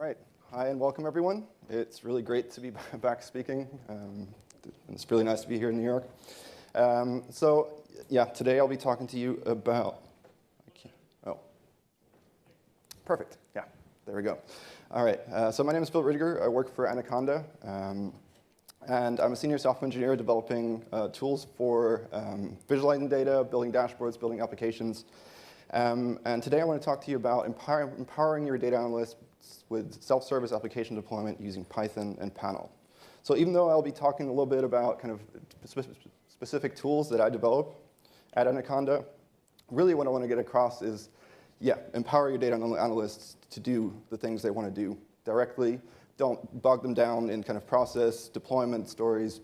right. Hi and welcome, everyone. It's really great to be back speaking. It's really nice to be here in New York. Today I'll be talking to you about... Perfect. Yeah, there we go. All right. So my name is Philipp Rudiger. I work for Anaconda. And I'm a senior software engineer developing tools for visualizing data, building dashboards, building applications. And today I want to talk to you about empowering your data analysts with self-service application deployment using Python and Panel. So even though I'll be talking a little bit about kind of specific tools that I develop at Anaconda, really what I want to get across is, empower your data analysts to do the things they want to do directly. Don't bog them down in kind of process, deployment stories.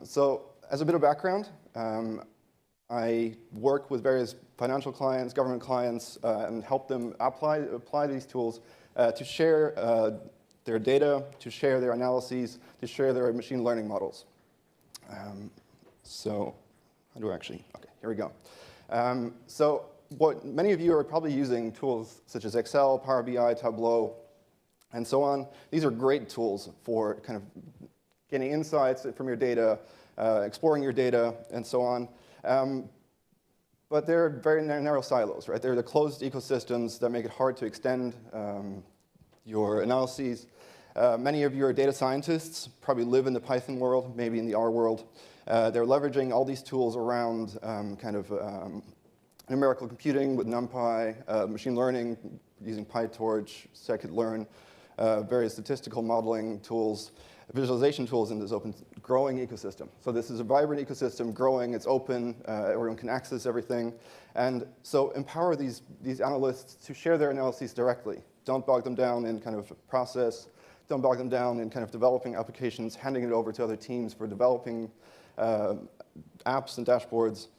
So as a bit of background, I work with various financial clients, government clients, and help them apply these tools to share their data, to share their analyses, to share their machine learning models. So how do I actually, okay, here we go. So what many of you are probably using tools such as Excel, Power BI, Tableau, and so on. These are great tools for kind of getting insights from your data, exploring your data, and so on. But they're very narrow silos, right? They're the closed ecosystems that make it hard to extend your analyses. Many of you are data scientists, probably live in the Python world, maybe in the R world. They're leveraging all these tools around numerical computing with NumPy, machine learning using PyTorch, scikit-learn, various statistical modeling tools, visualization tools in this open, growing ecosystem. So this is a vibrant ecosystem, growing, it's open, everyone can access everything. And so empower these analysts to share their analyses directly. Don't bog them down in kind of process. Don't bog them down in kind of developing applications, handing it over to other teams for developing apps and dashboards.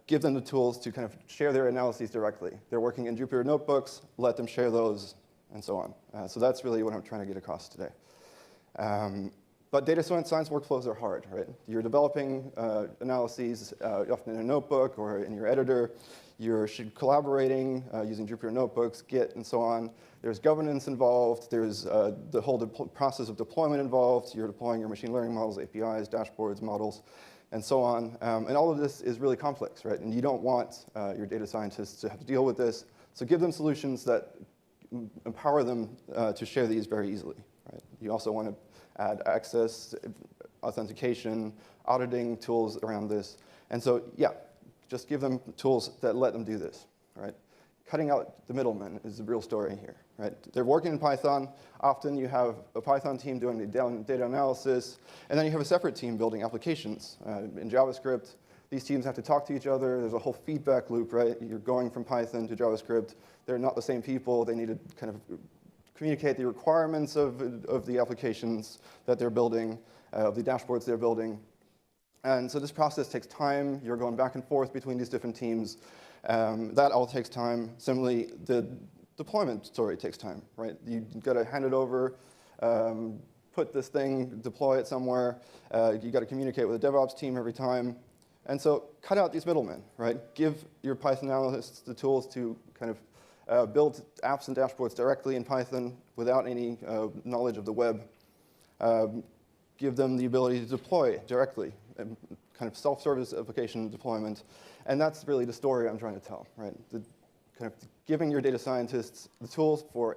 Give them the tools to kind of share their analyses directly. They're working in Jupyter notebooks, let them share those, and so on. So that's really what I'm trying to get across today. But data science workflows are hard, right? You're developing analyses often in a notebook or in your editor. You're collaborating using Jupyter notebooks, Git, and so on. There's governance involved. There's the whole process of deployment involved. You're deploying your machine learning models, APIs, dashboards, models, and so on. And all of this is really complex, right? And you don't want your data scientists to have to deal with this. So give them solutions that empower them to share these very easily, right? You also want to add access, authentication, auditing tools around this. And so, just give them tools that let them do this, right? Cutting out the middleman is the real story here, right? They're working in Python. Often you have a Python team doing the data analysis, and then you have a separate team building applications. In JavaScript, these teams have to talk to each other. There's a whole feedback loop, right? You're going from Python to JavaScript. They're not the same people. They need to kind of communicate the requirements of the applications that they're building, of the dashboards they're building. And so this process takes time. You're going back and forth between these different teams. That all takes time. Similarly, the deployment story takes time, right? You've got to hand it over, put this thing, deploy it somewhere. You've got to communicate with the DevOps team every time. And so cut out these middlemen, right? Give your Python analysts the tools to kind of build apps and dashboards directly in Python without any knowledge of the web. Give them the ability to deploy directly, kind of self-service application deployment. And that's really the story I'm trying to tell, right? Kind of giving your data scientists the tools for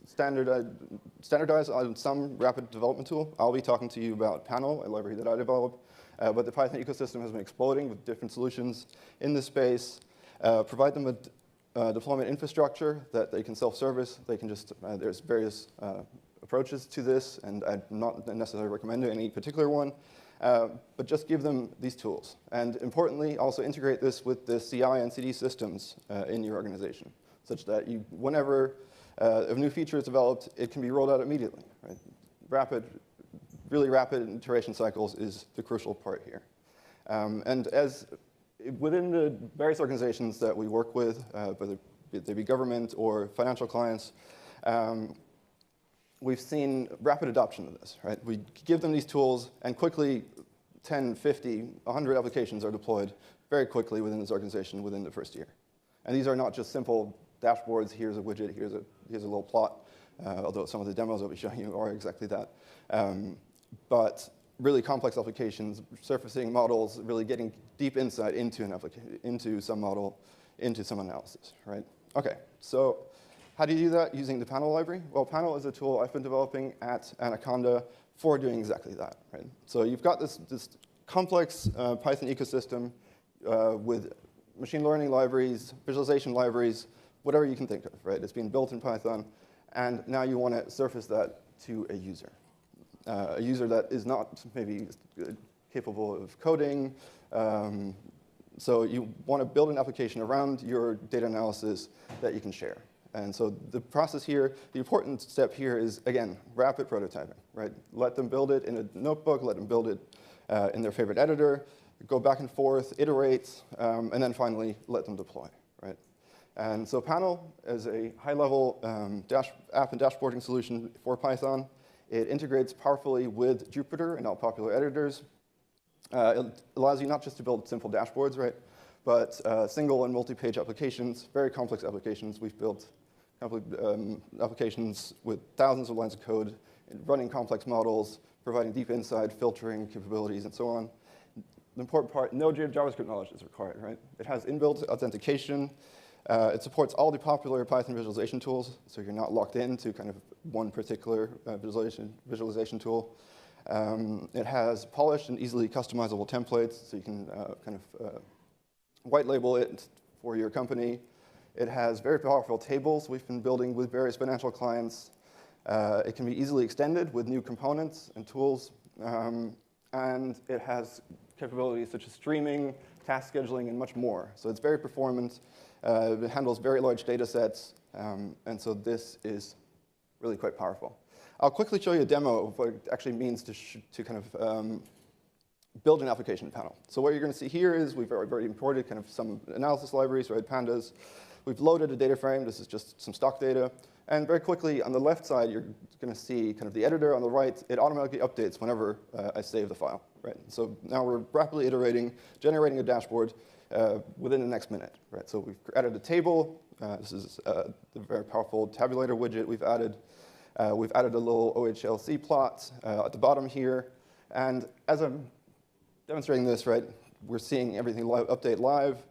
standardize on some rapid development tool. I'll be talking to you about Panel, a library that I developed. But the Python ecosystem has been exploding with different solutions in this space. Provide them with deployment infrastructure that they can self-service. They can just, there's various approaches to this, and I'm not necessarily recommending any particular one, but just give them these tools. And importantly, also integrate this with the CI and CD systems in your organization, such that whenever a new feature is developed, it can be rolled out immediately, right? Really rapid iteration cycles is the crucial part here. And within the various organizations that we work with, whether they be government or financial clients, we've seen rapid adoption of this, right? We give them these tools, and quickly 10, 50, 100 applications are deployed very quickly within this organization within the first year. And these are not just simple dashboards. Here's a widget. Here's a little plot. Although some of the demos I'll be showing you are exactly that. But really complex applications, surfacing models, really getting deep insight into an application, into some model, into some analysis, right? Okay, so how do you do that using the Panel library? Well, Panel is a tool I've been developing at Anaconda for doing exactly that, right? So you've got this complex Python ecosystem with machine learning libraries, visualization libraries, whatever you can think of, right? It's being built in Python, and now you want to surface that to a user that is not maybe capable of coding. So you want to build an application around your data analysis that you can share. And so the process here, the important step here is, again, rapid prototyping, right? Let them build it in a notebook, let them build it in their favorite editor, go back and forth, iterate, and then finally let them deploy, right? And so Panel is a high-level app and dashboarding solution for Python. It integrates powerfully with Jupyter and all popular editors. It allows you not just to build simple dashboards, right, but single and multi-page applications, very complex applications. We've built applications with thousands of lines of code, running complex models, providing deep insight, filtering capabilities, and so on. The important part, no JavaScript knowledge is required, right? It has inbuilt authentication. It supports all the popular Python visualization tools, so you're not locked into kind of one particular visualization tool. It has polished and easily customizable templates, so you can white label it for your company. It has very powerful tables we've been building with various financial clients. It can be easily extended with new components and tools. And it has capabilities such as streaming, task scheduling, and much more. So it's very performant. It handles very large data sets. And so this is really quite powerful. I'll quickly show you a demo of what it actually means to kind of build an application panel. So what you're going to see here is we've already imported kind of some analysis libraries, right, pandas. We've loaded a data frame. This is just some stock data. And very quickly, on the left side, you're going to see kind of the editor. On the right, it automatically updates whenever I save the file, right? So now we're rapidly iterating, generating a dashboard within the next minute, right? So we've added a table. This is the very powerful tabulator widget we've added. We've added a little OHLC plot at the bottom here. And as I'm demonstrating this, right, we're seeing everything update live.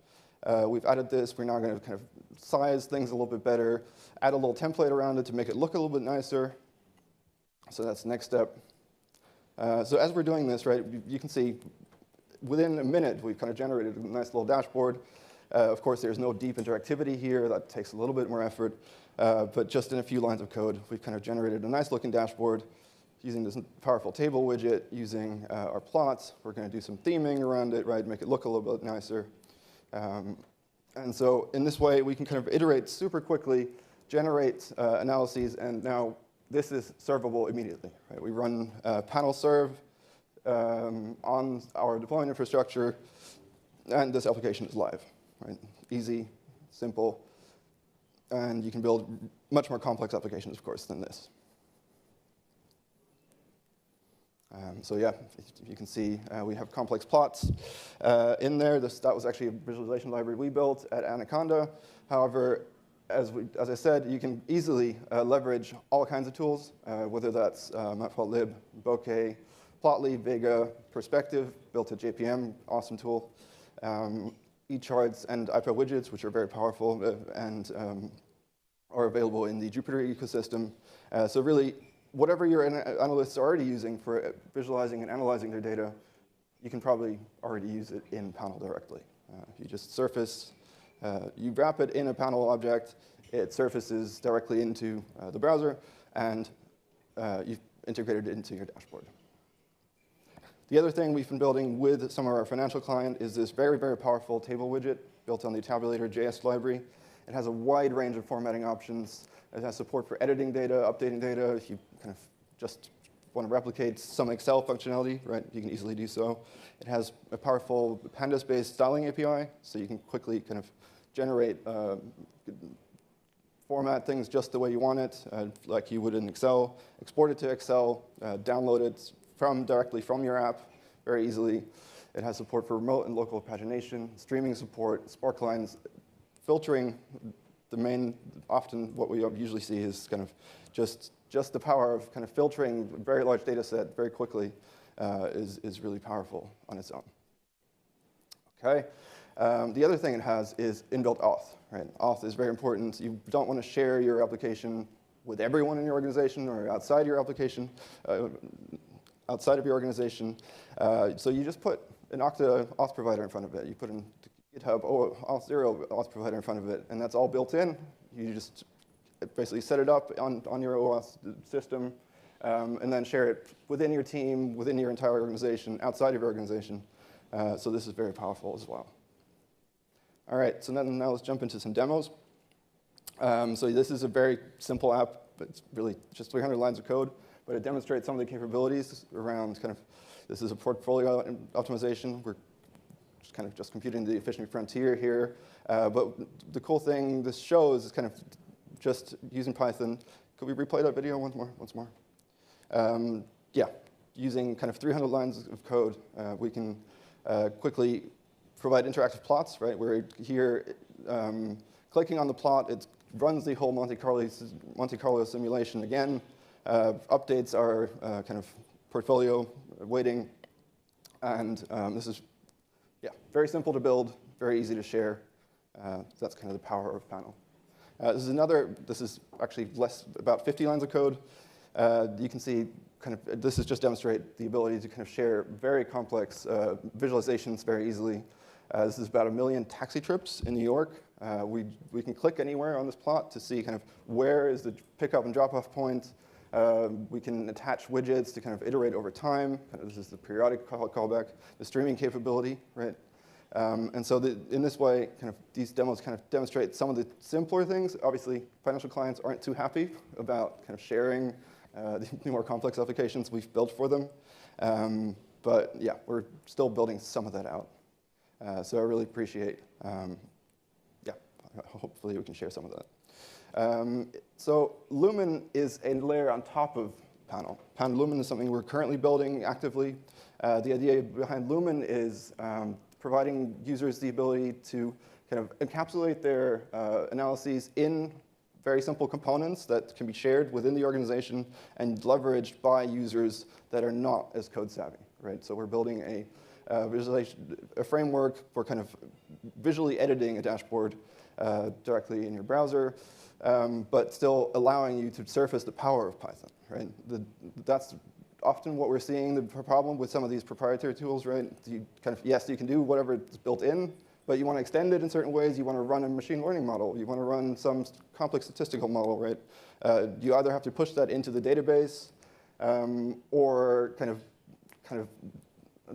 We've added this. We're now going to kind of size things a little bit better, add a little template around it to make it look a little bit nicer. So that's the next step. So as we're doing this, right, you can see within a minute, we've kind of generated a nice little dashboard. Of course, there's no deep interactivity here. That takes a little bit more effort. But just in a few lines of code, we've kind of generated a nice-looking dashboard using this powerful table widget, using our plots. We're going to do some theming around it, right, make it look a little bit nicer. And so in this way, we can kind of iterate super quickly, generate analyses, and now this is servable immediately. Right? We run panel serve on our deployment infrastructure, and this application is live. Right? Easy, simple, and you can build much more complex applications, of course, than this. So yeah, you can see we have complex plots in there. That was actually a visualization library we built at Anaconda. However, as I said, you can easily leverage all kinds of tools, whether that's matplotlib, bokeh, plotly, Vega, Perspective, built at JPM, awesome tool, eCharts and iPad widgets, which are very powerful and are available in the Jupyter ecosystem. So really, whatever your analysts are already using for visualizing and analyzing their data, you can probably already use it in Panel directly. You just surface, you wrap it in a Panel object, it surfaces directly into the browser, and you've integrated it into your dashboard. The other thing we've been building with some of our financial client is this very, very powerful table widget built on the Tabulator JS library. It has a wide range of formatting options. It has support for editing data, updating data. If you kind of just want to replicate some Excel functionality, right, you can easily do so. It has a powerful pandas-based styling API, so you can quickly kind of generate, format things just the way you want it, like you would in Excel. Export it to Excel, download it directly from your app very easily. It has support for remote and local pagination, streaming support, sparklines, filtering often what we usually see is kind of just the power of kind of filtering a very large data set very quickly is really powerful on its own. Okay. The other thing it has is inbuilt auth. Right? Auth is very important. You don't want to share your application with everyone in your organization or outside your application, outside of your organization. So you just put an Okta auth provider in front of it. You put in GitHub Auth0 auth provider in front of it, and that's all built in. You just basically set it up on your OAuth system, and then share it within your team, within your entire organization, outside of your organization. So this is very powerful as well. All right, so now let's jump into some demos. So this is a very simple app. It's really just 300 lines of code, but it demonstrates some of the capabilities around kind of, this is a portfolio optimization. We're just computing the efficiency frontier here. But the cool thing this shows is kind of just using Python. Could we replay that video once more? Yeah, using kind of 300 lines of code, we can quickly provide interactive plots, right? Where here, clicking on the plot, it runs the whole Monte Carlo simulation again, updates our kind of portfolio weighting, and this is very simple to build, very easy to share. So that's kind of the power of Panel. This is actually about 50 lines of code. You can see this is just demonstrate the ability to kind of share very complex visualizations very easily. This is about 1 million taxi trips in New York. We can click anywhere on this plot to see kind of where is the pickup and drop-off point. We can attach widgets to kind of iterate over time. This is the periodic callback, the streaming capability, right? And so in this way, these demos kind of demonstrate some of the simpler things. Obviously, financial clients aren't too happy about kind of sharing the more complex applications we've built for them. But yeah, we're still building some of that out. So I really appreciate, hopefully we can share some of that. So Lumen is a layer on top of Panel. Lumen is something we're currently building actively. The idea behind Lumen is providing users the ability to kind of encapsulate their analyses in very simple components that can be shared within the organization and leveraged by users that are not as code savvy, right? So we're building a framework for kind of visually editing a dashboard directly in your browser, but still allowing you to surface the power of Python, right? That's often what we're seeing the problem with some of these proprietary tools, right? Yes, you can do whatever is built in, but you want to extend it in certain ways. You want to run a machine learning model. You want to run some complex statistical model, right? You either have to push that into the database or kind of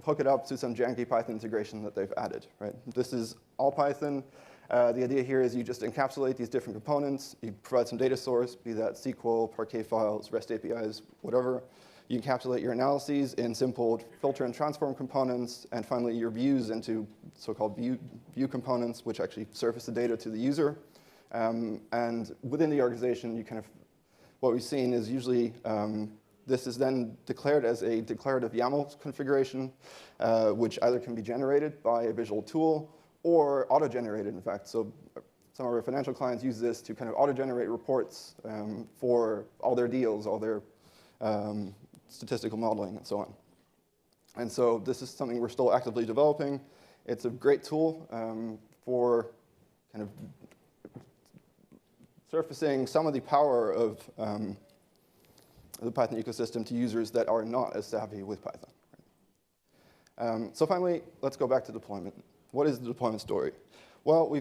hook it up to some janky Python integration that they've added, right? This is all Python. The idea here is you just encapsulate these different components. You provide some data source, be that SQL, Parquet files, REST APIs, whatever. You encapsulate your analyses in simple filter and transform components, and finally your views into so-called view components, which actually surface the data to the user. And within the organization, what we've seen is usually this is then declared as a declarative YAML configuration, which either can be generated by a visual tool or auto-generated, in fact. So some of our financial clients use this to kind of auto-generate reports for all their deals, all their statistical modeling, and so on. And so this is something we're still actively developing. It's a great tool for kind of surfacing some of the power of the Python ecosystem to users that are not as savvy with Python. So finally, let's go back to deployment. What is the deployment story? Well,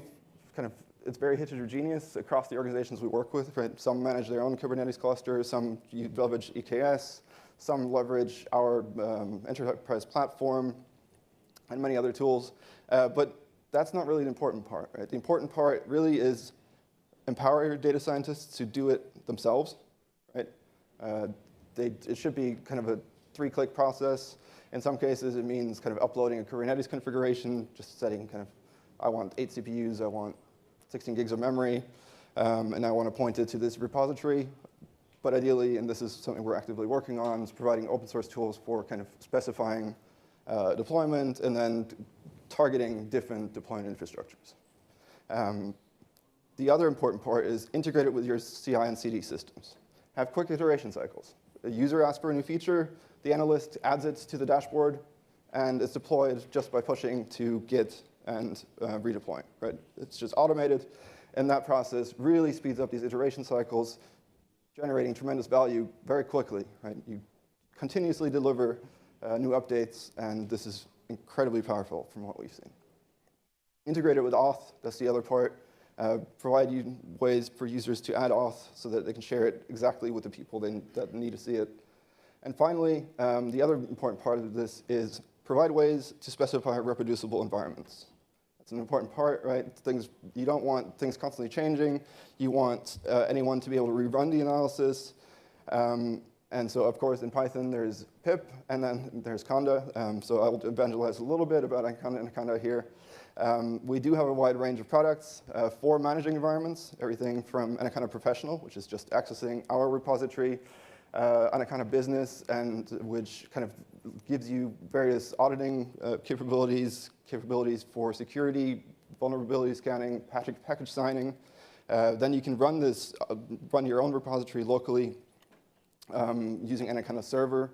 it's very heterogeneous across the organizations we work with, right? Some manage their own Kubernetes clusters, some leverage EKS, some leverage our enterprise platform, and many other tools. But that's not really the important part, right? The important part really is empower your data scientists to do it themselves, right? It should be kind of a 3-click process. In some cases, it means kind of uploading a Kubernetes configuration, just setting kind of, I want 8 CPUs, I want 16 gigs of memory, and I want to point it to this repository. But ideally, and this is something we're actively working on, is providing open source tools for kind of specifying deployment and then targeting different deployment infrastructures. The other important part is integrate it with your CI and CD systems. Have quick iteration cycles. A user asks for a new feature, the analyst adds it to the dashboard, and it's deployed just by pushing to Git and redeploying. Right? It's just automated, and that process really speeds up these iteration cycles, generating tremendous value very quickly. Right? You continuously deliver new updates, and this is incredibly powerful from what we've seen. Integrate it with auth, that's the other part. Provide you ways for users to add auth so that they can share it exactly with the people that need to see it. And finally, the other important part of this is provide ways to specify reproducible environments. That's an important part, right? You don't want things constantly changing. You want anyone to be able to rerun the analysis. And so, of course, in Python, there's pip, and then there's conda. So I will evangelize a little bit about Anaconda here. We do have a wide range of products for managing environments, everything from Anaconda Professional, which is just accessing our repository, Anaconda Business, and which kind of gives you various auditing capabilities for security, vulnerability scanning, package signing. Then you can run your own repository locally using Anaconda Server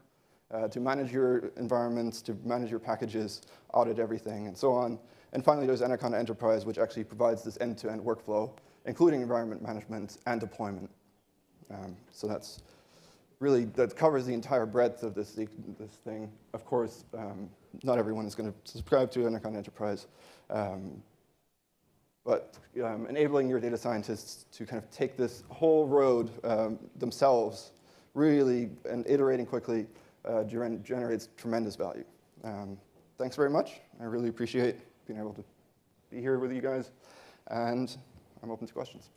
to manage your environments, to manage your packages, audit everything, and so on. And finally, there's Anaconda Enterprise, which actually provides this end-to-end workflow, including environment management and deployment. So that covers the entire breadth of this thing. Of course, not everyone is going to subscribe to Anaconda Enterprise, but enabling your data scientists to kind of take this whole road themselves, really, and iterating quickly, generates tremendous value. Thanks very much. I really appreciate being able to be here with you guys, and I'm open to questions.